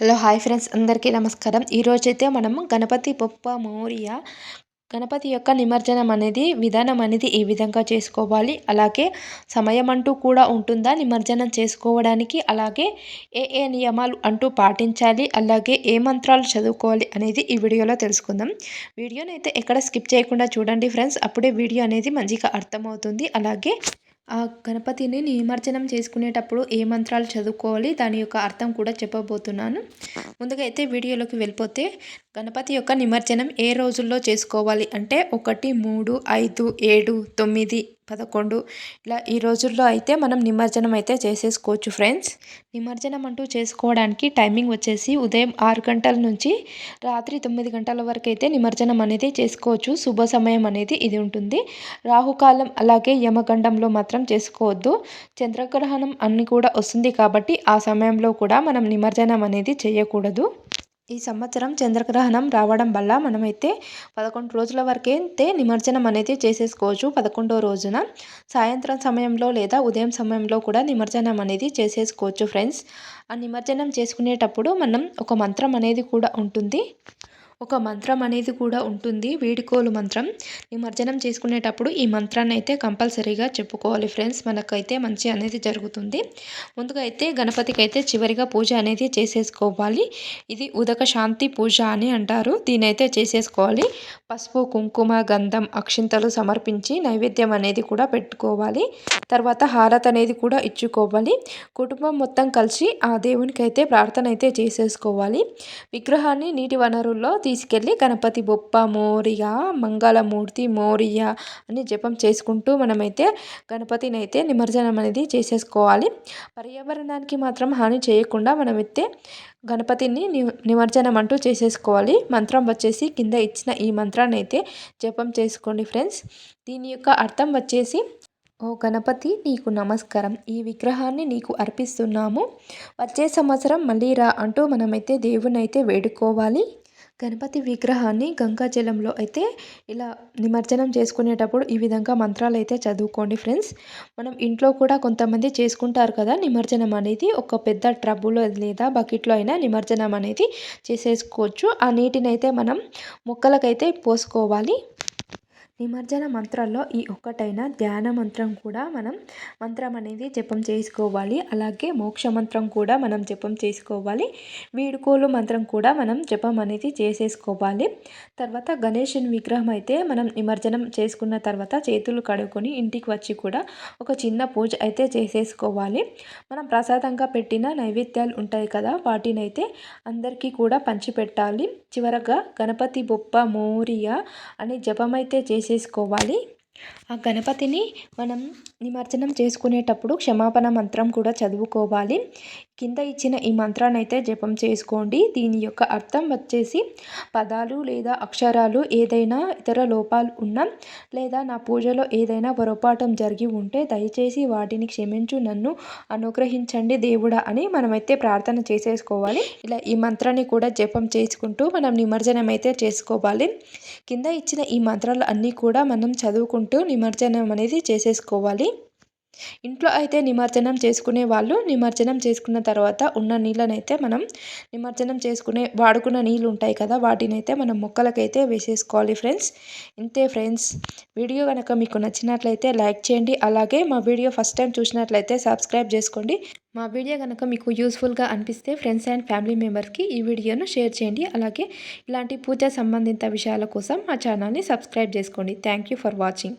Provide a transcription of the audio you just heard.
Hello hi friends, అందరికీ నమస్కారం. ఈరోజైతే మనము గణపతి బొప్ప మోరియా గణపతి యొక్క నిమజ్జనం అనేది విధానం అనేది ఏ విధంగా చేసుకోవాలి, అలాగే సమయం అంటూ కూడా ఉంటుందా నిమజ్జనం చేసుకోవడానికి, అలాగే ఏ ఏ నియమాలు అంటూ పాటించాలి, అలాగే ఏ మంత్రాలు చదువుకోవాలి అనేది ఈ వీడియోలో తెలుసుకుందాం. వీడియోని అయితే ఎక్కడ స్కిప్ చేయకుండా చూడండి ఫ్రెండ్స్, అప్పుడే వీడియో అనేది మంచిగా అర్థమవుతుంది. అలాగే ఆ గణపతిని నిమజ్జనం చేసుకునేటప్పుడు ఏ మంత్రాలు చదువుకోవాలి, దాని యొక్క అర్థం కూడా చెప్పబోతున్నాను. ముందుగా అయితే వీడియోలోకి వెళ్ళిపోతే, గణపతి యొక్క నిమజ్జనం ఏ రోజుల్లో చేసుకోవాలి అంటే 1, 3, 5, 7, 9, 11 ఇలా ఈ రోజుల్లో అయితే మనం నిమజ్జనం అయితే చేసేసుకోవచ్చు ఫ్రెండ్స్. నిమజ్జనం అంటూ చేసుకోవడానికి టైమింగ్ వచ్చేసి ఉదయం 6 గంటల నుంచి రాత్రి 9 గంటల వరకు అయితే నిమజ్జనం అనేది చేసుకోవచ్చు. శుభ సమయం అనేది ఇది ఉంటుంది. రాహుకాలం అలాగే యమగండంలో మాత్రం చేసుకోవద్దు. చంద్రగ్రహణం అన్ని కూడా వస్తుంది కాబట్టి ఆ సమయంలో కూడా మనం నిమజ్జనం అనేది చేయకూడదు. ఈ సంవత్సరం చంద్రగ్రహణం రావడం వల్ల మనమైతే 11 రోజుల వరకైతే నిమజ్జనం అనేది చేసేసుకోవచ్చు. 11వ రోజున సాయంత్రం సమయంలో లేదా ఉదయం సమయంలో కూడా నిమజ్జనం అనేది చేసేసుకోవచ్చు ఫ్రెండ్స్. ఆ నిమజ్జనం చేసుకునేటప్పుడు మనం ఒక మంత్రం అనేది కూడా ఉంటుంది. వీడుకోలు మంత్రం. నిమజ్జనం చేసుకునేటప్పుడు ఈ మంత్రాన్ని అయితే కంపల్సరీగా చెప్పుకోవాలి ఫ్రెండ్స్. మనకైతే మంచి అనేది జరుగుతుంది. ముందుగా అయితే గణపతికి అయితే చివరిగా పూజ అనేది చేసేసుకోవాలి. ఇది ఉదక శాంతి పూజ అని అంటారు. దీని అయితే చేసేసుకోవాలి. పసుపు, కుంకుమ, గంధం, అక్షింతలు సమర్పించి నైవేద్యం అనేది కూడా పెట్టుకోవాలి. తర్వాత హారతి అనేది కూడా ఇచ్చుకోవాలి. కుటుంబం మొత్తం కలిసి ఆ దేవునికి అయితే ప్రార్థన అయితే చేసేసుకోవాలి. విగ్రహాన్ని నీటి వనరుల్లో తీసుకెళ్ళి గణపతి బొప్ప మోరియా, మంగళమూర్తి మోరియా అని జపం చేసుకుంటూ మనమైతే గణపతిని అయితే నిమజ్జనం అనేది చేసేసుకోవాలి. పర్యావరణానికి మాత్రం హాని చేయకుండా మనమైతే గణపతిని నిమజ్జనం అంటూ చేసేసుకోవాలి. మంత్రం వచ్చేసి కింద ఇచ్చిన ఈ మంత్రాన్ని అయితే జపం చేసుకోండి ఫ్రెండ్స్. దీని యొక్క అర్థం వచ్చేసి, ఓ గణపతి నీకు నమస్కారం, ఈ విగ్రహాన్ని నీకు అర్పిస్తున్నాము, వచ్చే సంవత్సరం మళ్ళీ రా అంటూ మనమైతే దేవుని అయితే వేడుకోవాలి. గణపతి విగ్రహాన్ని గంగా జలంలో అయితే ఇలా నిమజ్జనం చేసుకునేటప్పుడు ఈ విధంగా మంత్రాలు అయితే చదువుకోండి ఫ్రెండ్స్. మనం ఇంట్లో కూడా కొంతమంది చేసుకుంటారు కదా నిమజ్జనం అనేది. ఒక పెద్ద ట్రబ్బులో లేదా బకెట్లో అయినా నిమజ్జనం అనేది చేసేసుకోవచ్చు. ఆ నీటిని అయితే మనం మొక్కలకైతే పోసుకోవాలి. నిమజ్జన మంత్రాల్లో ఈ ఒక్కటైన ధ్యాన మంత్రం కూడా మనం మంత్రం అనేది జపం చేసుకోవాలి. అలాగే మోక్ష మంత్రం కూడా మనం జపం చేసుకోవాలి. వీడుకోలు మంత్రం కూడా మనం జపం అనేది చేసేసుకోవాలి. తర్వాత గణేశుని విగ్రహం అయితే మనం నిమజ్జనం చేసుకున్న తర్వాత చేతులు కడుక్కొని ఇంటికి వచ్చి కూడా ఒక చిన్న పూజ అయితే చేసేసుకోవాలి. మనం ప్రసాదంగా పెట్టిన నైవేద్యాలు ఉంటాయి కదా, వాటిని అయితే అందరికీ కూడా పంచిపెట్టాలి. చివరగా గణపతి బొప్ప మోరియా అని జపం అయితే చేసేసుకోవాలి. ఆ గణపతిని మనం నిమజ్జనం చేసుకునేటప్పుడు క్షమాపణ మంత్రం కూడా చదువుకోవాలి. కింద ఇచ్చిన ఈ మంత్రాన్ని అయితే జపం చేసుకోండి. దీని యొక్క అర్థం వచ్చేసి, పదాలు లేదా అక్షరాలు ఏదైనా ఇతర లోపాలు ఉన్నా లేదా నా పూజలో ఏదైనా పొరపాఠం జరిగి ఉంటే దయచేసి వాటిని క్షమించు, నన్ను అనుగ్రహించండి దేవుడా అని మనమైతే ప్రార్థన చేసేసుకోవాలి. ఇలా ఈ మంత్రాన్ని కూడా జపం చేసుకుంటూ మనం నిమజ్జనం అయితే చేసుకోవాలి. కింద ఇచ్చిన ఈ మంత్రాలు అన్నీ కూడా మనం చదువుకుంటూ నిమజ్జనం అనేది చేసేసుకోవాలి. ఇంట్లో అయితే నిమజ్జనం చేసుకునే వాళ్ళు నిమజ్జనం చేసుకున్న తర్వాత ఉన్న నీళ్ళనైతే మనం వాడుకున్న నీళ్ళు ఉంటాయి కదా, వాటినైతే మనం మొక్కలకైతే వేసేసుకోవాలి ఫ్రెండ్స్. ఇంతే ఫ్రెండ్స్. వీడియో కనుక మీకు నచ్చినట్లయితే లైక్ చేయండి. అలాగే మా వీడియో ఫస్ట్ టైం చూసినట్లయితే సబ్స్క్రైబ్ చేసుకోండి. మా వీడియో కనుక మీకు యూస్ఫుల్గా అనిపిస్తే ఫ్రెండ్స్ అండ్ ఫ్యామిలీ మెంబర్స్కి ఈ వీడియోను షేర్ చేయండి. అలాగే ఇలాంటి పూజ సంబంధిత విషయాల కోసం మా ఛానల్ని సబ్స్క్రైబ్ చేసుకోండి. Thank you for watching.